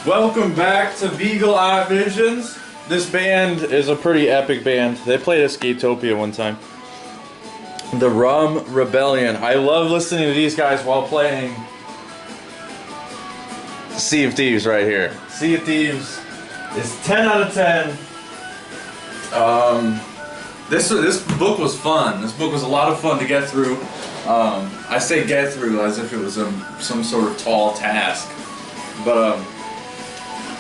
Welcome back to Beagle Eye Visions. This band is a pretty epic band. They played at Skatopia one time. The Rum Rebellion. I love listening to these guys while playing Sea of Thieves right here. Sea of Thieves is 10 out of 10. This book was fun. This book was a lot of fun to get through. I say get through as if it was some sort of tall task. But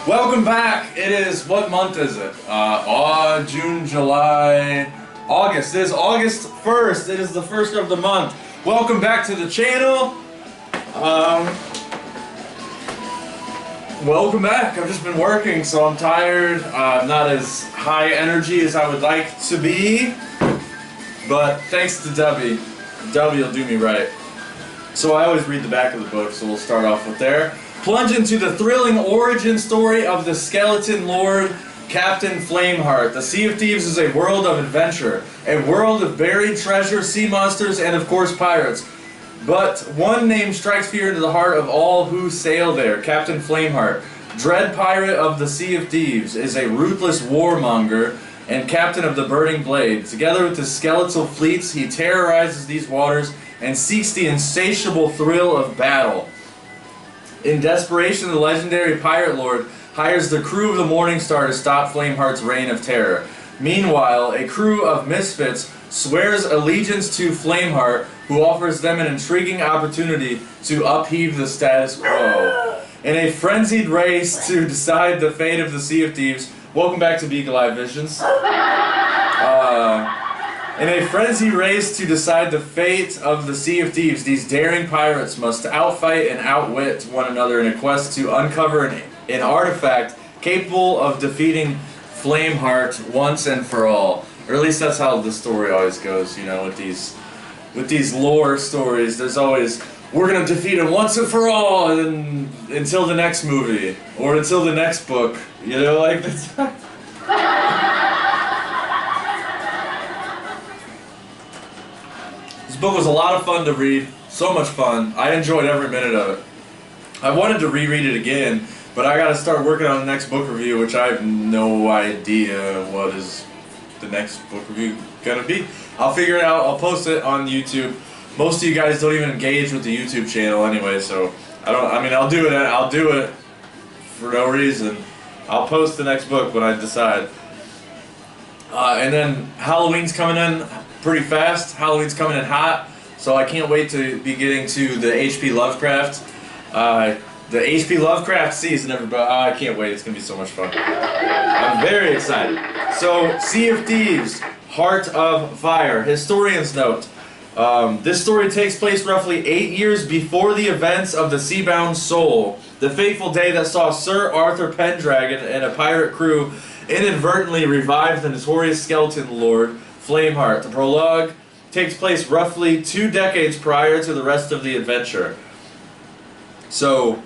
welcome back. It is, what month is it? June, July, August. It is August 1st. It is the first of the month. Welcome back to the channel. Welcome back. I've just been working, so I'm tired. Not as high energy as I would like to be. But thanks to Debbie. Debbie will do me right. So I always read the back of the book, so we'll start off with there. Plunge into the thrilling origin story of the skeleton lord, Captain Flameheart. The Sea of Thieves is a world of adventure, a world of buried treasure, sea monsters, and of course pirates. But one name strikes fear into the heart of all who sail there. Captain Flameheart, dread pirate of the Sea of Thieves, is a ruthless warmonger and captain of the Burning Blade. Together with his skeletal fleets, he terrorizes these waters and seeks the insatiable thrill of battle. In desperation, the legendary pirate lord hires the crew of the Morning Star to stop Flameheart's reign of terror. Meanwhile, a crew of misfits swears allegiance to Flameheart, who offers them an intriguing opportunity to upheave the status quo. In a frenzied race to decide the fate of the Sea of Thieves, welcome back to Beagle Eye Visions. In a frenzied race to decide the fate of the Sea of Thieves, these daring pirates must outfight and outwit one another in a quest to uncover an artifact capable of defeating Flameheart once and for all. Or at least that's how the story always goes, you know, with these lore stories. There's always, we're gonna defeat him once and for all, and then until the next movie or until the next book, you know, like that's. This book was a lot of fun to read, so much fun. I enjoyed every minute of it. I wanted to reread it again, but I gotta start working on the next book review, which I have no idea what is the next book review gonna be. I'll figure it out. I'll post it on YouTube. Most of you guys don't even engage with the YouTube channel anyway, so I'll do it for no reason. I'll post the next book when I decide. And then Halloween's coming in pretty fast. Halloween's coming in hot, so I can't wait to be getting to the H.P. Lovecraft. The H.P. Lovecraft season, everybody. I can't wait. It's going to be so much fun. I'm very excited. So, Sea of Thieves, Heart of Fire. Historian's note. This story takes place roughly 8 years before the events of the Seabound Soul, the fateful day that saw Sir Arthur Pendragon and a pirate crew inadvertently revive the notorious skeleton lord, Flameheart. The prologue takes place roughly 2 decades prior to the rest of the adventure. So,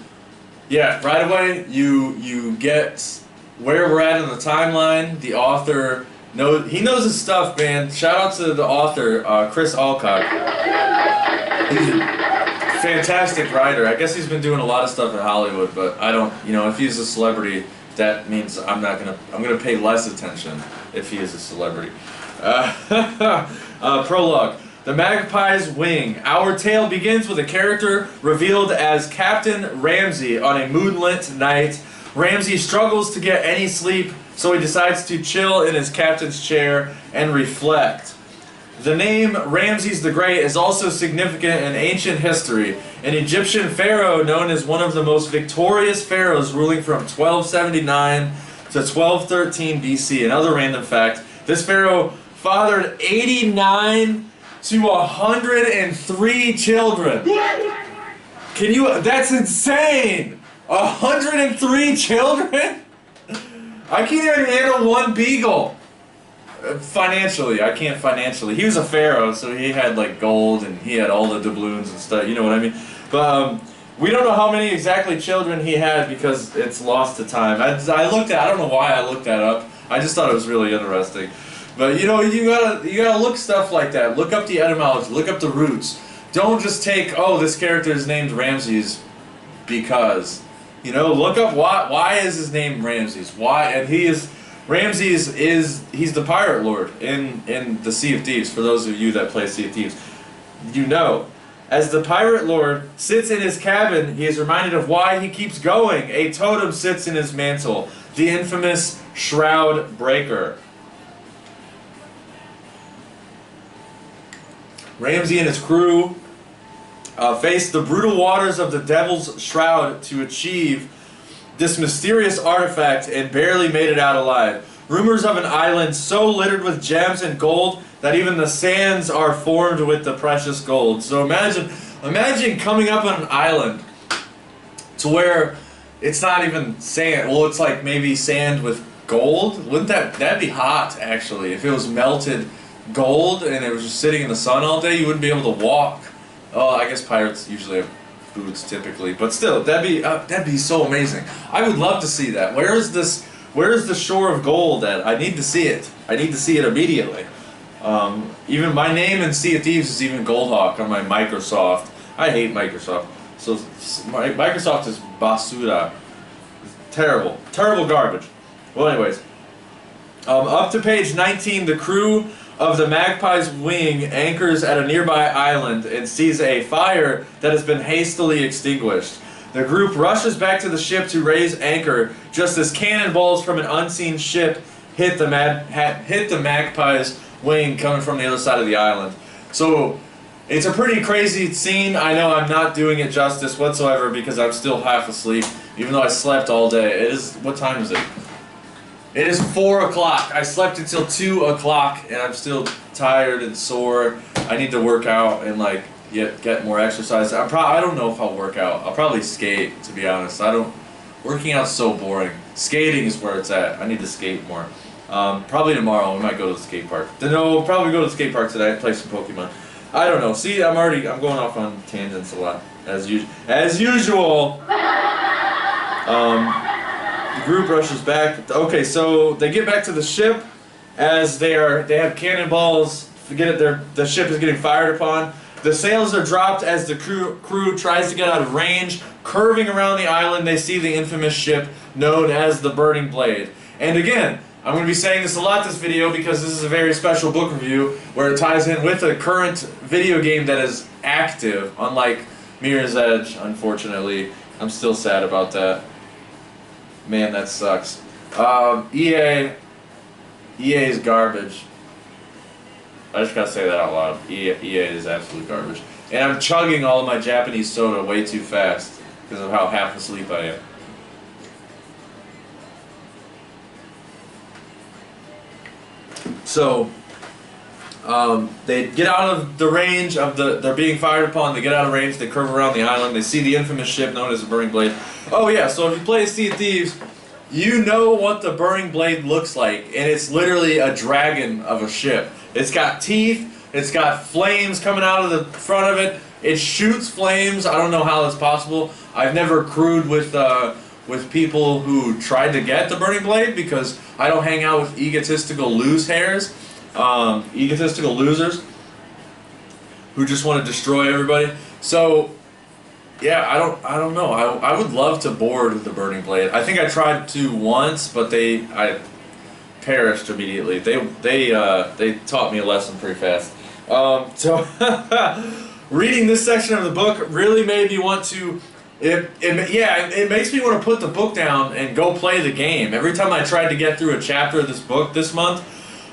yeah, right away you get where we're at in the timeline. The author knows his stuff, man. Shout out to the author, Chris Alcock. He's a fantastic writer. I guess he's been doing a lot of stuff in Hollywood, but I don't, if he's a celebrity, that means I'm gonna pay less attention if he is a celebrity. Prologue. The Magpie's Wing. Our tale begins with a character revealed as Captain Ramsey on a moonlit night. Ramsey struggles to get any sleep, so he decides to chill in his captain's chair and reflect. The name Ramses the Great is also significant in ancient history. An Egyptian pharaoh known as one of the most victorious pharaohs, ruling from 1279 to 1213 BC. Another random fact, this pharaoh fathered 89 to 103 children. Can you, that's insane! 103 children? I can't even handle one beagle. Financially, I can't financially. He was a pharaoh, so he had like gold and he had all the doubloons and stuff, you know what I mean? But we don't know how many exactly children he had because it's lost to time. I don't know why I looked that up. I just thought it was really interesting. But you gotta look stuff like that. Look up the etymology, look up the roots. Don't just take, oh, this character is named Ramses because You know, look up why is his name Ramses? Why? And Ramses he's the pirate lord in the Sea of Thieves. For those of you that play Sea of Thieves, you know, as the pirate lord sits in his cabin, he is reminded of why he keeps going. A totem sits in his mantle, the infamous Shroud Breaker. Ramsay and his crew faced the brutal waters of the Devil's Shroud to achieve this mysterious artifact and barely made it out alive. Rumors of an island so littered with gems and gold that even the sands are formed with the precious gold. So imagine coming up on an island to where it's not even sand. Well, it's like maybe sand with gold. Wouldn't that'd be hot actually? If it was melted gold and it was just sitting in the sun all day, you wouldn't be able to walk. Oh, I guess pirates usually have boots typically, but still, that'd be so amazing. I would love to see that. Where is the shore of gold at? I need to see it. I need to see it immediately. Even my name in Sea of Thieves is even Goldhawk on my Microsoft. I hate Microsoft. So Microsoft is basura. Terrible, terrible garbage. Well, anyways, up to page 19, the crew of the Magpie's Wing anchors at a nearby island and sees a fire that has been hastily extinguished. The group rushes back to the ship to raise anchor just as cannonballs from an unseen ship hit the Magpie's Wing coming from the other side of the island. So it's a pretty crazy scene. I know I'm not doing it justice whatsoever because I'm still half asleep, even though I slept all day. What time is it? It is 4 o'clock. I slept until 2 o'clock and I'm still tired and sore. I need to work out and like get more exercise. I don't know if I'll work out. I'll probably skate, to be honest. Working out's so boring. Skating is where it's at. I need to skate more. Probably tomorrow we might go to the skate park. No, we'll probably go to the skate park today and play some Pokemon. I don't know. See, I'm going off on tangents a lot as usual. The group rushes back. Okay, so they get back to the ship as they have cannonballs. The ship is getting fired upon. The sails are dropped as the crew tries to get out of range. Curving around the island, they see the infamous ship known as the Burning Blade. And again, I'm going to be saying this a lot this video because this is a very special book review where it ties in with a current video game that is active, unlike Mirror's Edge, unfortunately. I'm still sad about that. Man, that sucks. EA is garbage. I just gotta say that out loud. EA is absolute garbage. And I'm chugging all of my Japanese soda way too fast because of how half asleep I am. So, they get out of the range of they're being fired upon, they get out of range, they curve around the island, they see the infamous ship known as the Burning Blade. Oh yeah, so if you play Sea of Thieves, you know what the Burning Blade looks like, and it's literally a dragon of a ship. It's got teeth, it's got flames coming out of the front of it, it shoots flames. I don't know how that's possible. I've never crewed with people who tried to get the Burning Blade because I don't hang out with egotistical losers who just want to destroy everybody. So yeah, I don't know. I would love to board the Burning Blade. I think I tried to once, but I perished immediately. They taught me a lesson pretty fast. So reading this section of the book really made me want to. It makes me want to put the book down and go play the game. Every time I tried to get through a chapter of this book this month,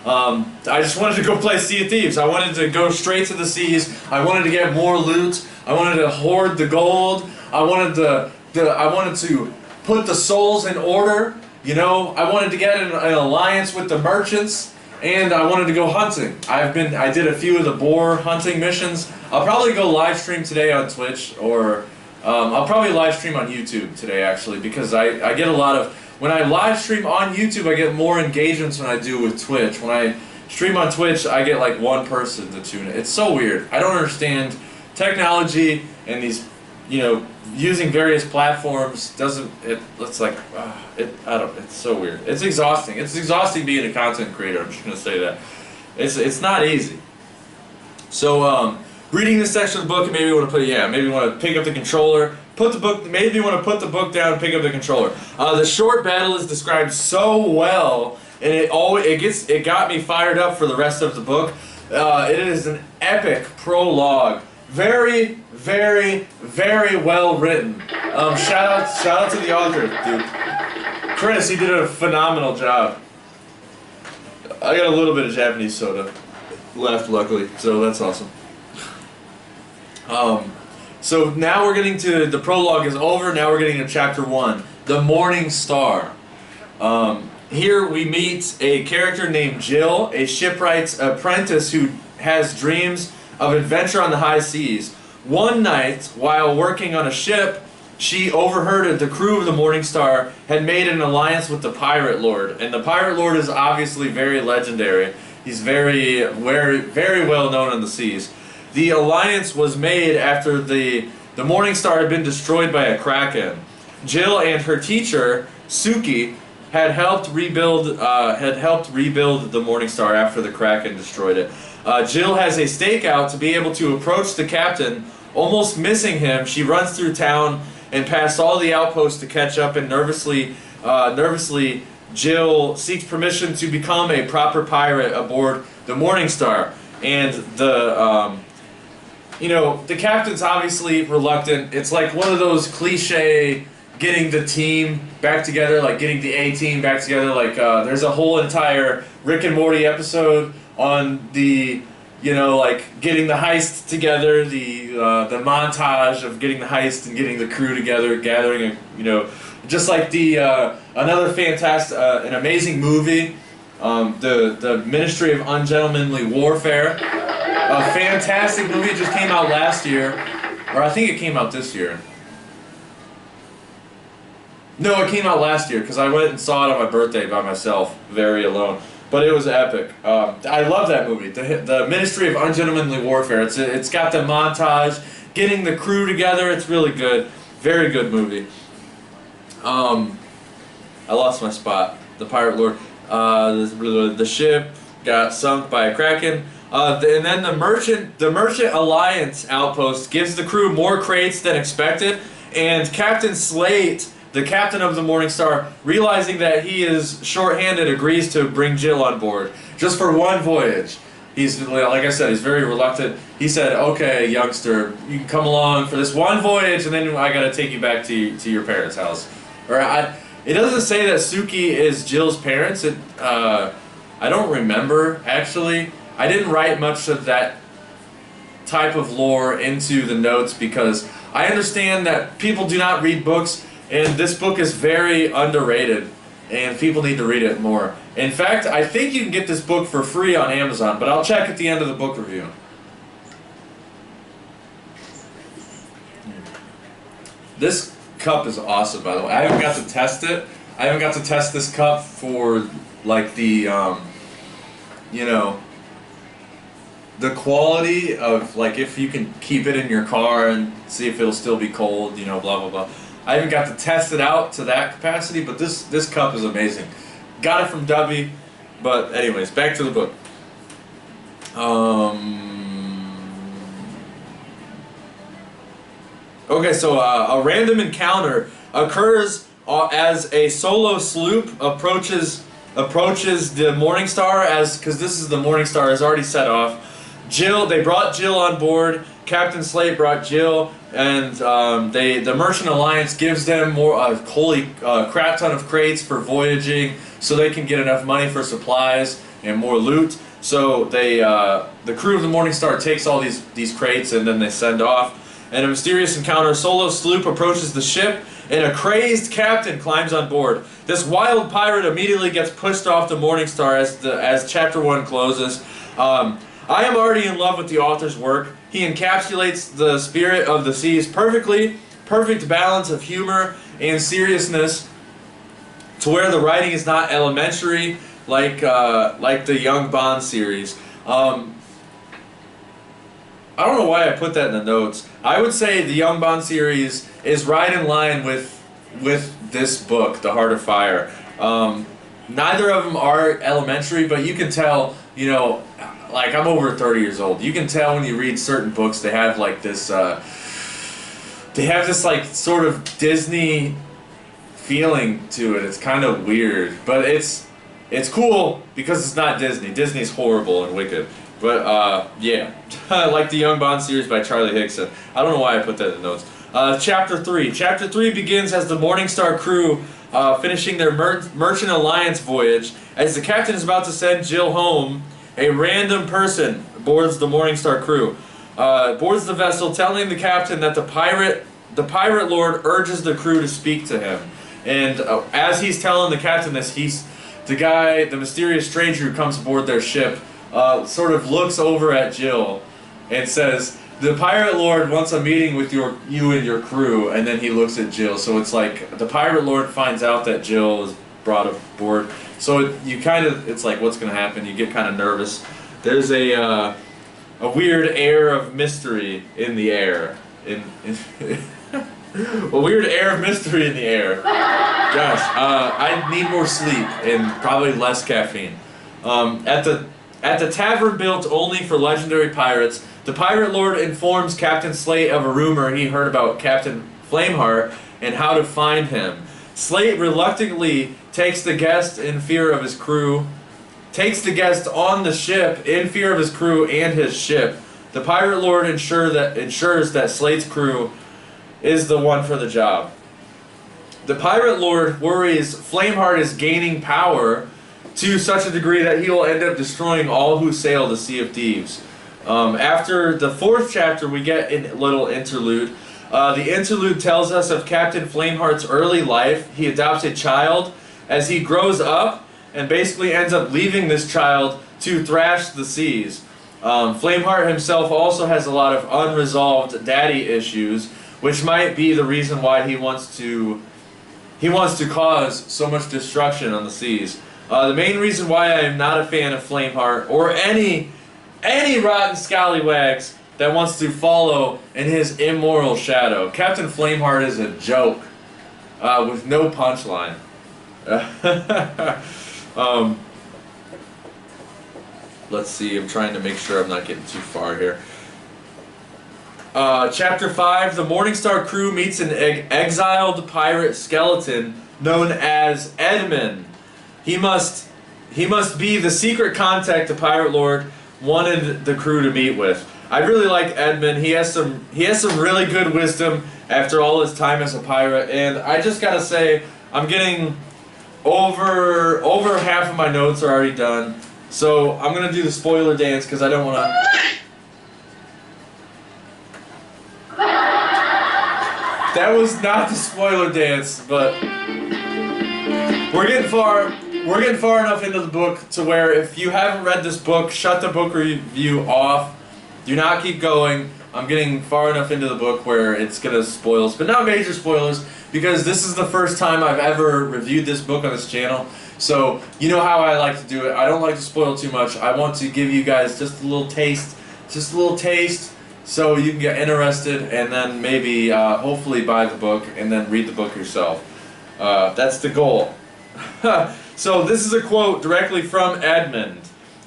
I just wanted to go play Sea of Thieves. I wanted to go straight to the seas. I wanted to get more loot. I wanted to hoard the gold. I wanted to put the souls in order. You know, I wanted to get an alliance with the merchants, and I wanted to go hunting. I did a few of the boar hunting missions. I'll probably go live stream today on Twitch, or I'll probably live stream on YouTube today actually, because I get a lot of. When I live stream on YouTube, I get more engagements than I do with Twitch. When I stream on Twitch, I get like one person to tune in. It's so weird. I don't understand technology and these, using various platforms doesn't. It's like, it's so weird. It's exhausting. It's exhausting being a content creator. I'm just gonna say that. It's not easy. So reading this section of the book, maybe want to pick up the controller, made me want to put the book down and pick up the controller. The short battle is described so well, and it got me fired up for the rest of the book. It is an epic prologue. Very, very, very well written. Shout out to the author, dude. Chris, he did a phenomenal job. I got a little bit of Japanese soda left, luckily, so that's awesome. So now we're getting to, the prologue is over, now we're getting to chapter 1, The Morning Star. Here we meet a character named Jill, a shipwright's apprentice who has dreams of adventure on the high seas. One night, while working on a ship, she overheard that the crew of the Morning Star had made an alliance with the Pirate Lord. And the Pirate Lord is obviously very legendary. He's very well known on the seas. The alliance was made after the Morning Star had been destroyed by a kraken. Jill and her teacher, Suki, had helped rebuild the Morning Star after the kraken destroyed it. Jill has a stakeout to be able to approach the captain. Almost missing him, she runs through town and past all the outposts to catch up, and nervously, Jill seeks permission to become a proper pirate aboard the Morning Star. And the captain's obviously reluctant. It's like one of those cliche getting the team back together, like getting the A-team back together. Like there's a whole entire Rick and Morty episode on the, like getting the heist together, the montage of getting the heist and getting the crew together, gathering, just like the another fantastic, an amazing movie, the Ministry of Ungentlemanly Warfare, a fantastic movie, just came out last year, or I think it came out this year. No, it came out last year because I went and saw it on my birthday by myself, very alone. But it was epic. I love that movie, the Ministry of Ungentlemanly Warfare. It's got the montage, getting the crew together. It's really good, very good movie. I lost my spot. The Pirate Lord. The ship got sunk by a kraken. And then the Merchant Alliance outpost gives the crew more crates than expected, and Captain Slate, the captain of the Morning Star, realizing that he is short-handed, agrees to bring Jill on board just for one voyage. He's, like I said, he's very reluctant. He said, "Okay, youngster, you can come along for this one voyage, and then I gotta take you back to your parents' house." It doesn't say that Suki is Jill's parents. I don't remember actually. I didn't write much of that type of lore into the notes because I understand that people do not read books. And this book is very underrated, and people need to read it more. In fact, I think you can get this book for free on Amazon, but I'll check at the end of the book review. This cup is awesome, by the way. I haven't got to test it. I haven't got to test this cup for, like, the quality of, like, if you can keep it in your car and see if it'll still be cold, blah, blah, blah. I haven't got to test it out to that capacity, but this cup is amazing. Got it from Dubby, but anyways, back to the book. Okay, so a random encounter occurs as a solo sloop approaches the Morning Star, because this is the Morning Star has already set off. They brought Jill on board. Captain Slate brought Jill, and the Merchant Alliance gives them a crap ton of crates for voyaging, so they can get enough money for supplies and more loot. So the crew of the Morning Star takes all these crates, and then they send off. In a mysterious encounter, a solo sloop approaches the ship, and a crazed captain climbs on board. This wild pirate immediately gets pushed off the Morning Star as chapter 1 closes. I am already in love with the author's work. He encapsulates the spirit of the seas perfectly, perfect balance of humor and seriousness, to where the writing is not elementary like the Young Bond series. I don't know why I put that in the notes. I would say the Young Bond series is right in line with this book, The Heart of Fire. Neither of them are elementary, but you can tell, like, I'm over 30 years old. You can tell when you read certain books, they have like this, they have this like sort of Disney feeling to it. It's kind of weird, but it's cool because it's not Disney. Disney's horrible and wicked. But yeah, like the Young Bond series by Charlie Hickson. I don't know why I put that in the notes. Chapter 3. Chapter 3 begins as the Morningstar crew finishing their Merchant Alliance voyage. As the captain is about to send Jill home, a random person boards the Morningstar crew. Boards the vessel, telling the captain that the pirate lord urges the crew to speak to him. And as he's telling the captain this, the mysterious stranger who comes aboard their ship, sort of looks over at Jill and says, "The pirate lord wants a meeting with you and your crew." And then he looks at Jill. So it's like the pirate lord finds out that Jill is brought aboard. So it's like, what's going to happen? You get kind of nervous. There's a weird air of mystery in the air. A weird air of mystery in the air. Gosh, I need more sleep and probably less caffeine. At the tavern built only for legendary pirates, the pirate lord informs Captain Slate of a rumor he heard about Captain Flameheart and how to find him. Slate reluctantly takes the guest on the ship in fear of his crew and his ship. The pirate lord ensures that Slate's crew is the one for the job. The pirate lord worries Flameheart is gaining power to such a degree that he will end up destroying all who sail the Sea of Thieves. After the 4th chapter, we get a little interlude. The interlude tells us of Captain Flameheart's early life. He adopts a child as he grows up and basically ends up leaving this child to thrash the seas. Flameheart himself also has a lot of unresolved daddy issues, which might be the reason why he wants to cause so much destruction on the seas. The main reason why I am not a fan of Flameheart or any rotten scallywags that wants to follow in his immoral shadow. Captain Flameheart is a joke with no punchline. Let's see, I'm trying to make sure I'm not getting too far here. Chapter 5, the Morningstar crew meets an exiled pirate skeleton known as Edmund. He must be the secret contact the pirate lord wanted the crew to meet with. I really like Edmund. He has some really good wisdom after all his time as a pirate, and I just gotta say, I'm getting over half of my notes are already done. So I'm gonna do the spoiler dance because I don't want to. That was not the spoiler dance, but we're getting far enough into the book to where if you haven't read this book, shut the book review off. Do not keep going. I'm getting far enough into the book where it's gonna spoil us, but not major spoilers, because this is the first time I've ever reviewed this book on this channel. So you know how I like to do it. I don't like to spoil too much. I want to give you guys just a little taste, so you can get interested and then maybe hopefully buy the book and then read the book yourself. That's the goal. So this is a quote directly from Edmund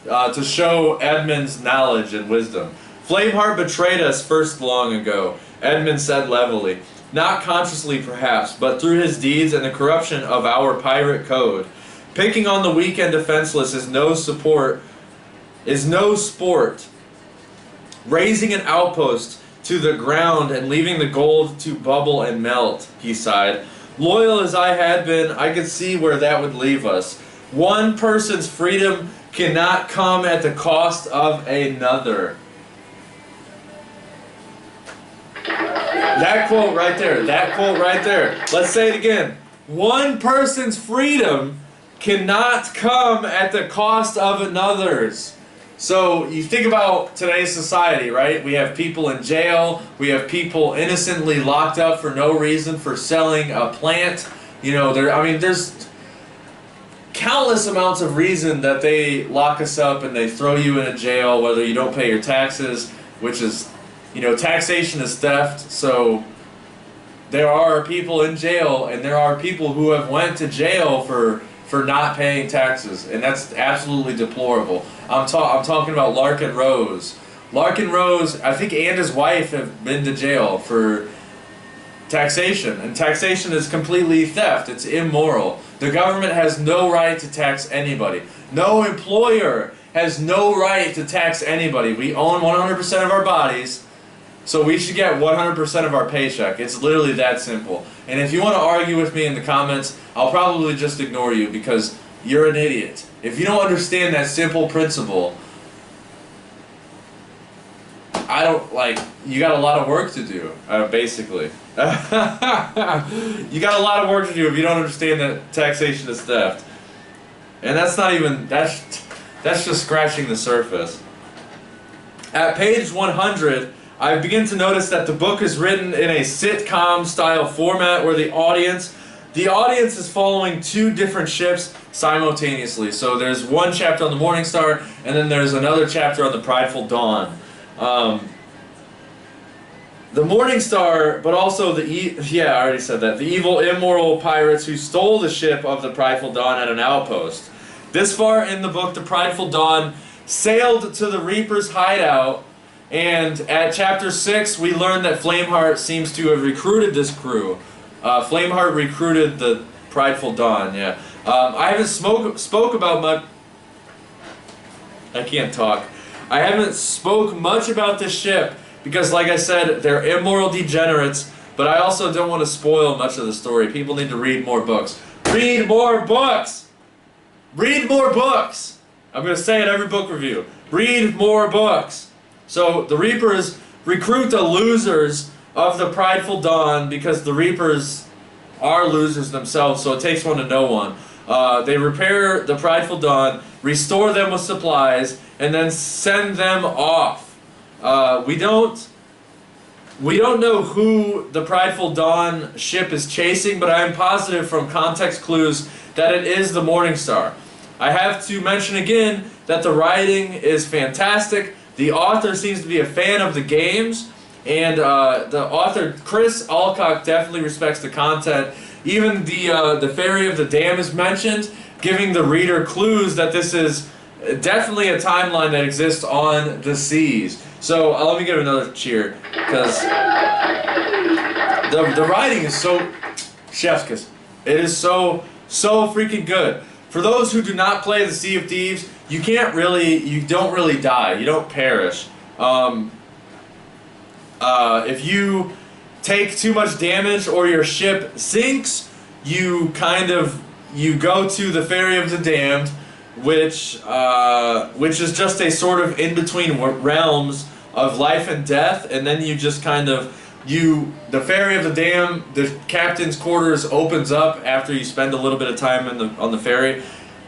to show Edmund's knowledge and wisdom. "Flameheart betrayed us first long ago," Edmund said levelly. "Not consciously perhaps, but through his deeds and the corruption of our pirate code. Picking on the weak and defenseless is no sport. Raising an outpost to the ground and leaving the gold to bubble and melt," he sighed. "Loyal as I had been, I could see where that would leave us. One person's freedom cannot come at the cost of another." That quote right there. Let's say it again. One person's freedom cannot come at the cost of another's. So you think about today's society, right? We have people in jail. We have people innocently locked up for no reason for selling a plant. You know, there's countless amounts of reason that they lock us up and they throw you in a jail, whether you don't pay your taxes, which is, taxation is theft. So there are people in jail, and there are people who have went to jail for not paying taxes, and that's absolutely deplorable. I'm talking about Larkin Rose. Larkin Rose, I think, and his wife have been to jail for taxation. And taxation is completely theft. It's immoral. The government has no right to tax anybody. No employer has no right to tax anybody. We own 100% of our bodies, so we should get 100% of our paycheck. It's literally that simple. And if you want to argue with me in the comments, I'll probably just ignore you because you're an idiot. If you don't understand that simple principle, you got a lot of work to do, basically. You got a lot of work to do if you don't understand that taxation is theft. And that's not even, that's just scratching the surface. At page 100, I begin to notice that the book is written in a sitcom style format where the audience is following two different ships simultaneously. So there's one chapter on the Morning Star, and then there's another chapter on the Prideful Dawn. The Morning Star, but also I already said that. The evil, immoral pirates who stole the ship of the Prideful Dawn at an outpost. This far in the book, the Prideful Dawn sailed to the Reaper's hideout, and at chapter 6, we learn that Flameheart seems to have recruited this crew. Flameheart recruited the Prideful Dawn, yeah. I haven't spoke about much... I can't talk. I haven't spoke much about this ship, because like I said, they're immoral degenerates, but I also don't want to spoil much of the story. People need to read more books. Read more books! Read more books! I'm going to say it every book review. Read more books! So, the Reapers recruit the losers of the Prideful Dawn, because the Reapers are losers themselves, so it takes one to know one. They repair the Prideful Dawn, restore them with supplies, and then send them off. We don't know who the Prideful Dawn ship is chasing, but I am positive from context clues that it is the Morning Star. I have to mention again that the writing is fantastic. The author seems to be a fan of the games, and the author, Chris Alcock, definitely respects the content. Even the Ferry of the Dam is mentioned, giving the reader clues that this is definitely a timeline that exists on the seas. So let me give another cheer, because the writing is so chef's kiss. It is so freaking good. For those who do not play the Sea of Thieves, you don't really die. You don't perish. If you take too much damage or your ship sinks, you go to the Ferry of the Damned, which is just a sort of in-between realms of life and death, and then you just the Ferry of the Dam, the captain's quarters opens up after you spend a little bit of time on the ferry.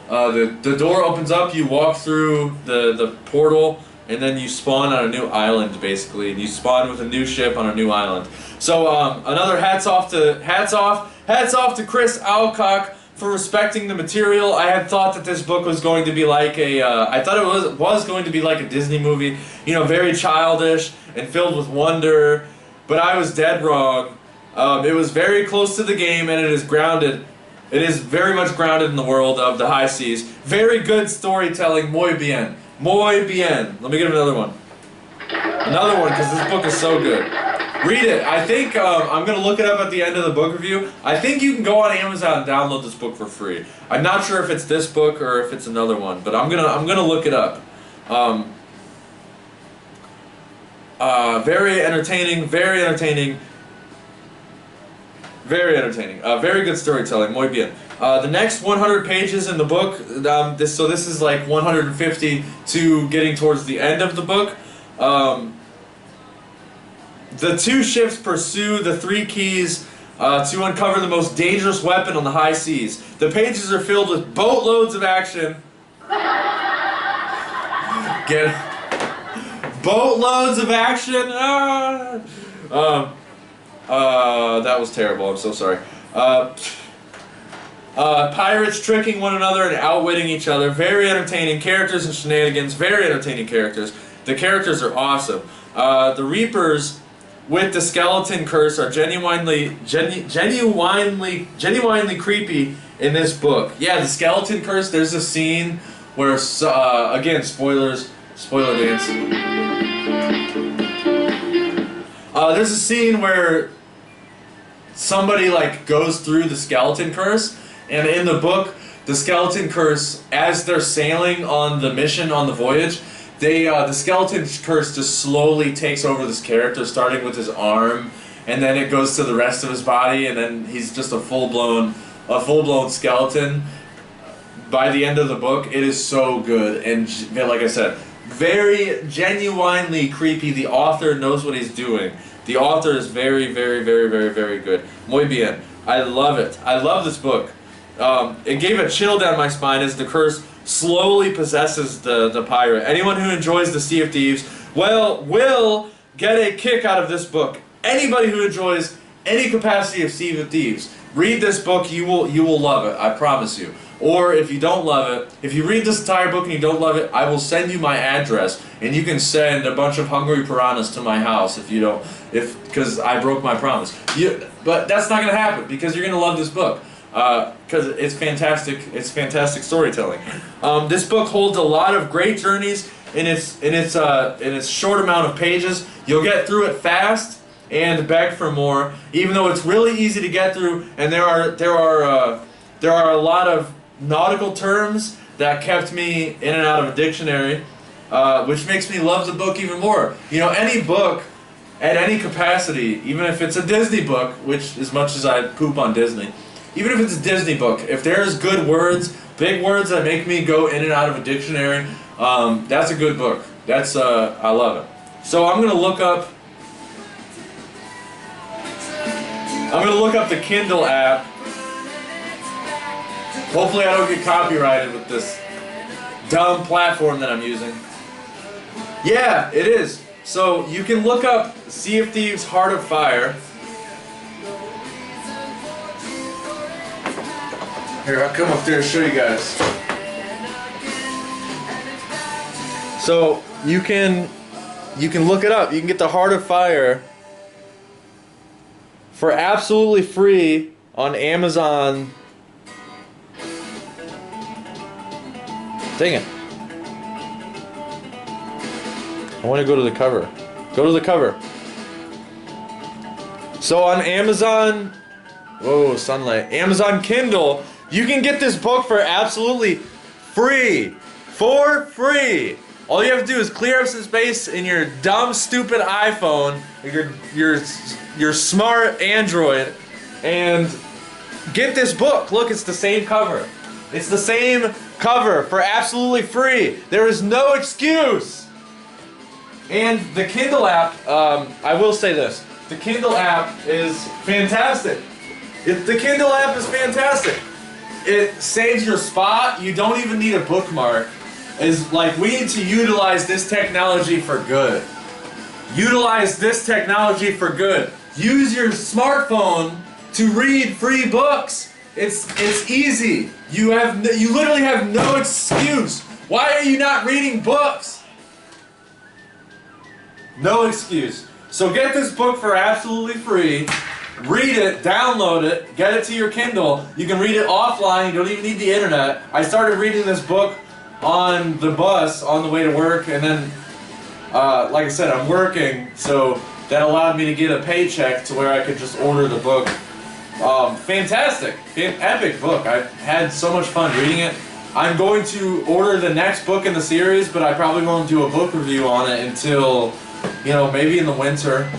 The door opens up, you walk through the portal, and then you spawn on a new island, basically, and you spawn with a new ship on a new island. So another hats off to Chris Alcock for respecting the material. I had thought that this book was going to be like I thought it was going to be like a Disney movie, very childish and filled with wonder, but I was dead wrong. It was very close to the game, and it is grounded. It is very much grounded in the world of the high seas. Very good storytelling, muy bien. Muy bien. Let me get another one. Another one, because this book is so good. Read it. I think I'm going to look it up at the end of the book review. I think you can go on Amazon and download this book for free. I'm not sure if it's this book or if it's another one, but I'm gonna look it up. Very entertaining. Very entertaining. Very entertaining. Very good storytelling. Muy bien. The next 100 pages in the book, this is like 150 to getting towards the end of the book. The two ships pursue the three keys to uncover the most dangerous weapon on the high seas. The pages are filled with boatloads of action. Boatloads of action. That was terrible. I'm so sorry. Pirates tricking one another and outwitting each other. Very entertaining characters and shenanigans. Very entertaining characters. The characters are awesome. The Reapers with the skeleton curse are genuinely creepy in this book. Yeah, the skeleton curse. There's a scene where, again, spoiler dance. There's a scene where somebody like goes through the skeleton curse, and in the book, the skeleton curse, as they're sailing on the mission on the voyage, the skeleton curse just slowly takes over this character, starting with his arm, and then it goes to the rest of his body, and then he's just a full-blown skeleton. By the end of the book, it is so good, and like I said, very genuinely creepy. The author knows what he's doing. The author is very, very, very, very, very good. Muy bien. I love it. I love this book. It gave a chill down my spine as the curse slowly possesses the pirate. Anyone who enjoys the Sea of Thieves, well, will get a kick out of this book. Anybody who enjoys any capacity of Sea of Thieves, read this book. You will love it. I promise you. Or if you don't love it, if you read this entire book and you don't love it, I will send you my address, and you can send a bunch of hungry piranhas to my house if you don't, because I broke my promise. But that's not going to happen, because you're going to love this book, because it's fantastic. It's fantastic storytelling. This book holds a lot of great journeys in its short amount of pages. You'll get through it fast and beg for more, even though it's really easy to get through, and there are a lot of nautical terms that kept me in and out of a dictionary, which makes me love the book even more. You know, any book, at any capacity, even if it's a Disney book, which as much as I poop on Disney, even if it's a Disney book, if there's good words, big words that make me go in and out of a dictionary, that's a good book. That's, I love it. So I'm going to look up the Kindle app. Hopefully I don't get copyrighted with this dumb platform that I'm using. Yeah, it is. So you can look up Sea of Thieves Heart of Fire. Here, I'll come up there and show you guys. So you can look it up. You can get the Heart of Fire for absolutely free on Amazon. Dang it. I want to go to the cover. Go to the cover. So on Amazon, whoa, sunlight. Amazon Kindle, you can get this book for absolutely free. For free. All you have to do is clear up some space in your dumb, stupid iPhone, your smart Android, and get this book. Look, it's the same cover. It's the same cover for absolutely free. There is no excuse. And the Kindle app, I will say this. The Kindle app is fantastic. The Kindle app is fantastic. It saves your spot. You don't even need a bookmark. It's like, we need to utilize this technology for good. Utilize this technology for good. Use your smartphone to read free books. It's easy. You literally have no excuse. Why are you not reading books? No excuse. So get this book for absolutely free. Read it, download it, get it to your Kindle. You can read it offline. You don't even need the internet. I started reading this book on the bus on the way to work, and then, like I said, I'm working, so that allowed me to get a paycheck to where I could just order the book. Fantastic. Epic book. I had so much fun reading it. I'm going to order the next book in the series, but I probably won't do a book review on it until, you know, maybe in the winter.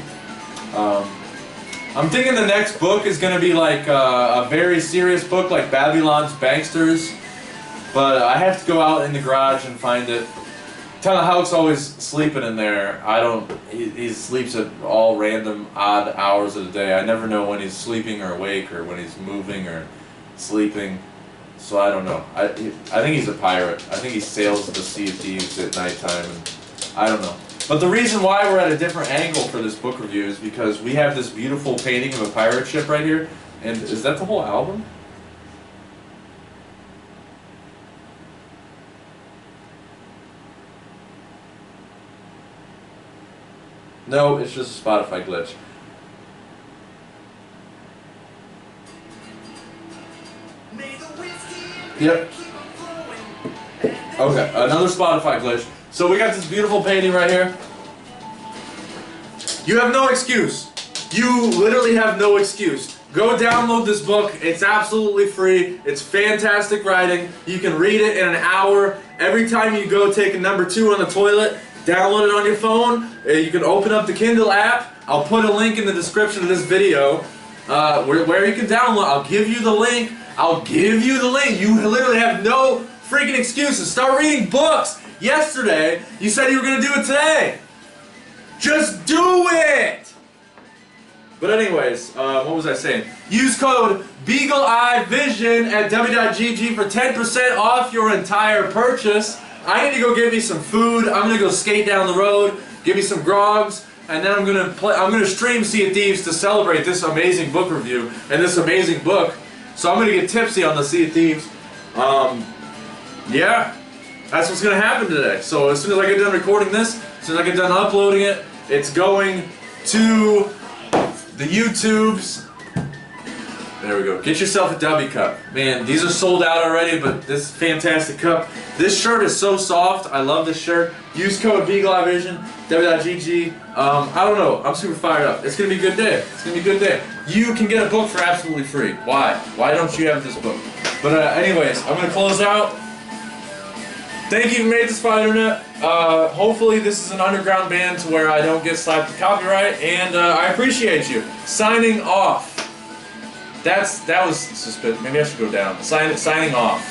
I'm thinking the next book is going to be like a very serious book like Babylon's Banksters, but I have to go out in the garage and find it. Hulk's always sleeping in there. He sleeps at all random odd hours of the day. I never know when he's sleeping or awake, or when he's moving or sleeping. So I don't know. I think he's a pirate. I think he sails the Sea of Thieves at nighttime, and I don't know. But the reason why we're at a different angle for this book review is because we have this beautiful painting of a pirate ship right here. And is that the whole album? No, it's just a Spotify glitch. Yep. Okay, another Spotify glitch. So we got this beautiful painting right here. You have no excuse. You literally have no excuse. Go download this book. It's absolutely free. It's fantastic writing. You can read it in an hour. Every time you go take a number 2 on the toilet, download it on your phone. You can open up the Kindle app. I'll put a link in the description of this video where you can download. I'll give you the link. I'll give you the link. You literally have no freaking excuses. Start reading books. Yesterday, you said you were going to do it today. Just do it! But anyways, what was I saying? Use code BeagleEyeVision at w.gg for 10% off your entire purchase. I need to go get me some food. I'm gonna go skate down the road, get me some grogs, and then I'm gonna stream Sea of Thieves to celebrate this amazing book review and this amazing book. So I'm gonna get tipsy on the Sea of Thieves. Yeah, that's what's gonna happen today. So as soon as I get done recording this, as soon as I get done uploading it, it's going to the YouTubes. There we go. Get yourself a W cup. Man, these are sold out already, but this fantastic cup. This shirt is so soft. I love this shirt. Use code BeagleEyeVision, w.gg. I don't know. I'm super fired up. It's going to be a good day. It's going to be a good day. You can get a book for absolutely free. Why? Why don't you have this book? But anyways, I'm going to close out. Thank you for made this far internet. Hopefully this is an underground band to where I don't get slapped with copyright, and I appreciate you. Signing off. That was suspicious. Maybe I should go down. Signing off.